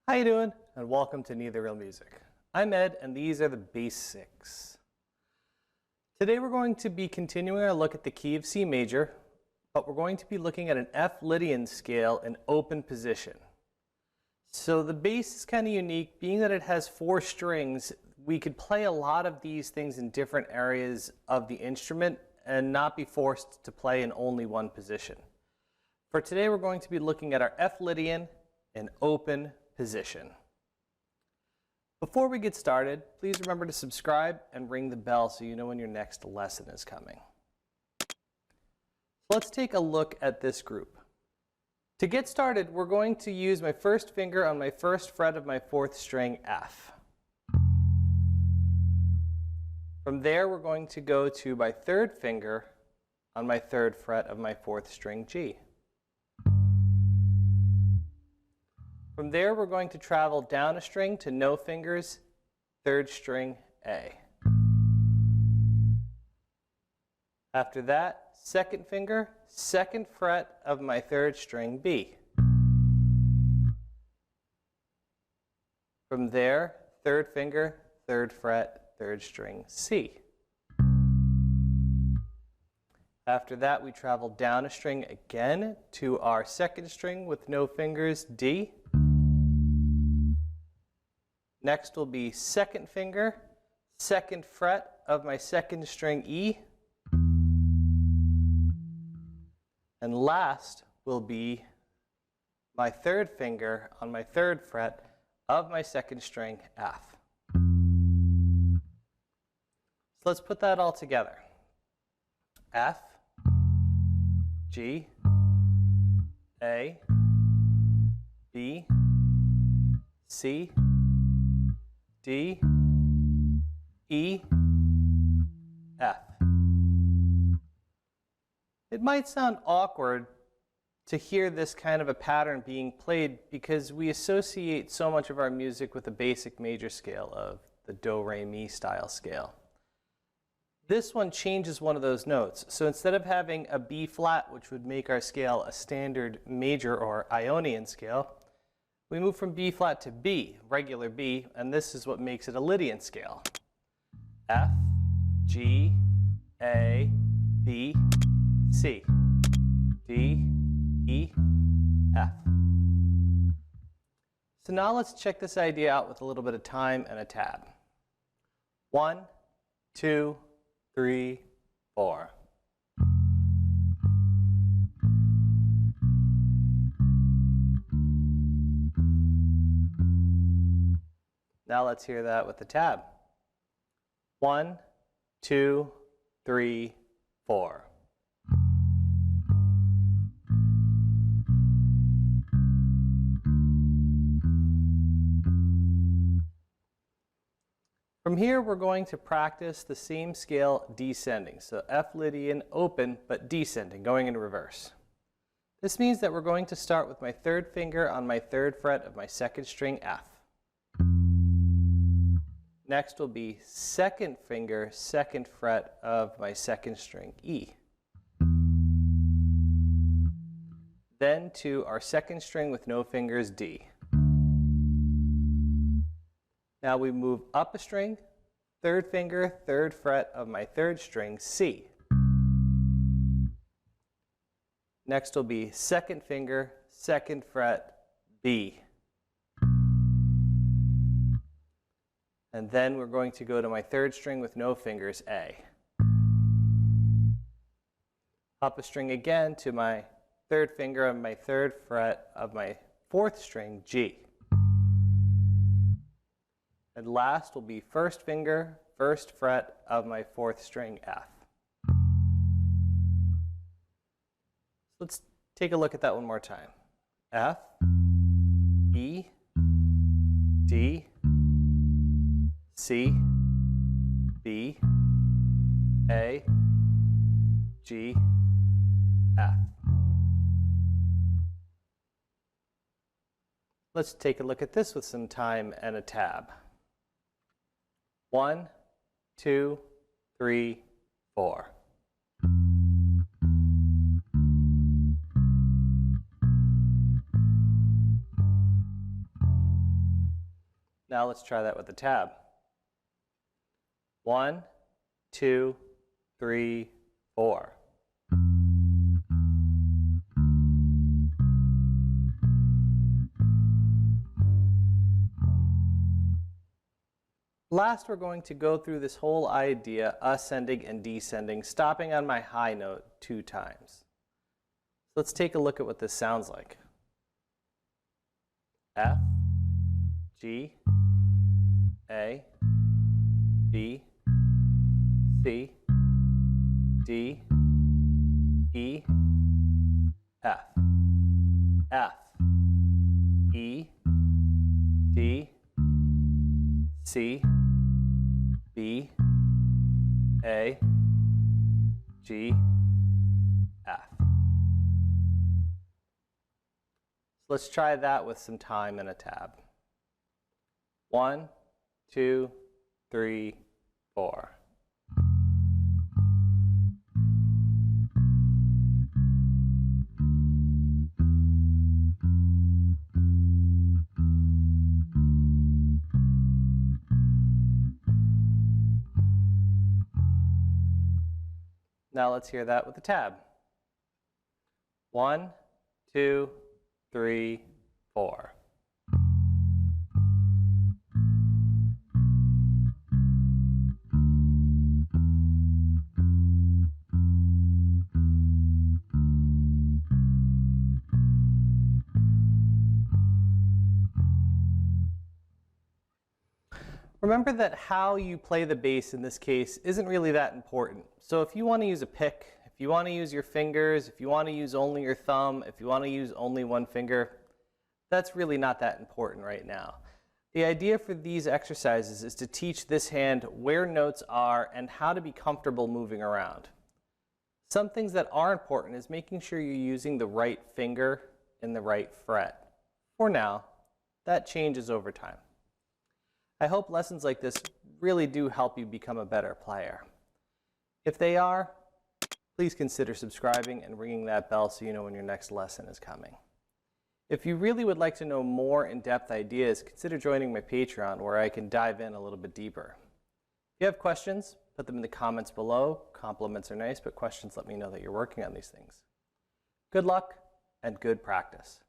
How you doing? And welcome to Neither Real Music. I'm Ed, and these are the Bassics. Today we're going to be continuing our look at the key of C major, but we're going to be looking at an F Lydian scale in open position. So the bass is kind of unique, being that it has 4 strings. We could play a lot of these things in different areas of the instrument and not be forced to play in only one position. For today we're going to be looking at our F Lydian in open position. Before we get started, please remember to subscribe and ring the bell so you know when your next lesson is coming. Let's take a look at this group. To get started, we're going to use my first finger on my first fret of my 4th string F. From there, we're going to go to my 3rd finger on my 3rd fret of my 4th string G. From there, we're going to travel down a string to no fingers, 3rd string A. After that, 2nd finger, 2nd fret of my 3rd string B. From there, 3rd finger, 3rd fret, 3rd string C. After that, we travel down a string again to our 2nd string with no fingers, D. Next will be 2nd finger, 2nd fret of my 2nd string E. And last will be my 3rd finger on my 3rd fret of my 2nd string F. So let's put that all together. F, G, A, B, C, D, E, F. It might sound awkward to hear this kind of a pattern being played because we associate so much of our music with the basic major scale of the Do, Re, Mi style scale. This one changes one of those notes. So instead of having a B flat, which would make our scale a standard major or Ionian scale, we move from B flat to B, regular B, and this is what makes it a Lydian scale. F, G, A, B, C, D, E, F. So now let's check this idea out with a little bit of time and a tab. 1, 2, 3, 4. Now let's hear that with the tab. 1, 2, 3, 4. From here, we're going to practice the same scale descending. So F Lydian open, but descending, going in reverse. This means that we're going to start with my 3rd finger on my 3rd fret of my 2nd string F. Next will be 2nd finger, 2nd fret of my 2nd string E. Then to our 2nd string with no fingers, D. Now we move up a string, 3rd finger, 3rd fret of my 3rd string, C. Next will be 2nd finger, 2nd fret, B. And then we're going to go to my 3rd string with no fingers, A. Up a string again to my 3rd finger on my 3rd fret of my 4th string, G. And last will be 1st finger, 1st fret of my 4th string, F. Let's take a look at that one more time. F, E, D, C, B, A, G, F. Let's take a look at this with some time and a tab. 1, 2, 3, 4. Now let's try that with the tab. 1, 2, 3, 4. Last, we're going to go through this whole idea, ascending and descending, stopping on my high note 2 times. Let's take a look at what this sounds like. F, G, A, B, C, D, E, F. F, E, D, C, B, A, G, F. So let's try that with some time and a tab. 1, 2, 3, 4. Now let's hear that with the tab. 1, 2, 3, 4. Remember that how you play the bass in this case isn't really that important. So if you want to use a pick, if you want to use your fingers, if you want to use only your thumb, if you want to use only one finger, that's really not that important right now. The idea for these exercises is to teach this hand where notes are and how to be comfortable moving around. Some things that are important is making sure you're using the right finger in the right fret. For now, that changes over time. I hope lessons like this really do help you become a better player. If they are, please consider subscribing and ringing that bell so you know when your next lesson is coming. If you really would like to know more in-depth ideas, consider joining my Patreon where I can dive in a little bit deeper. If you have questions, put them in the comments below. Compliments are nice, but questions let me know that you're working on these things. Good luck and good practice.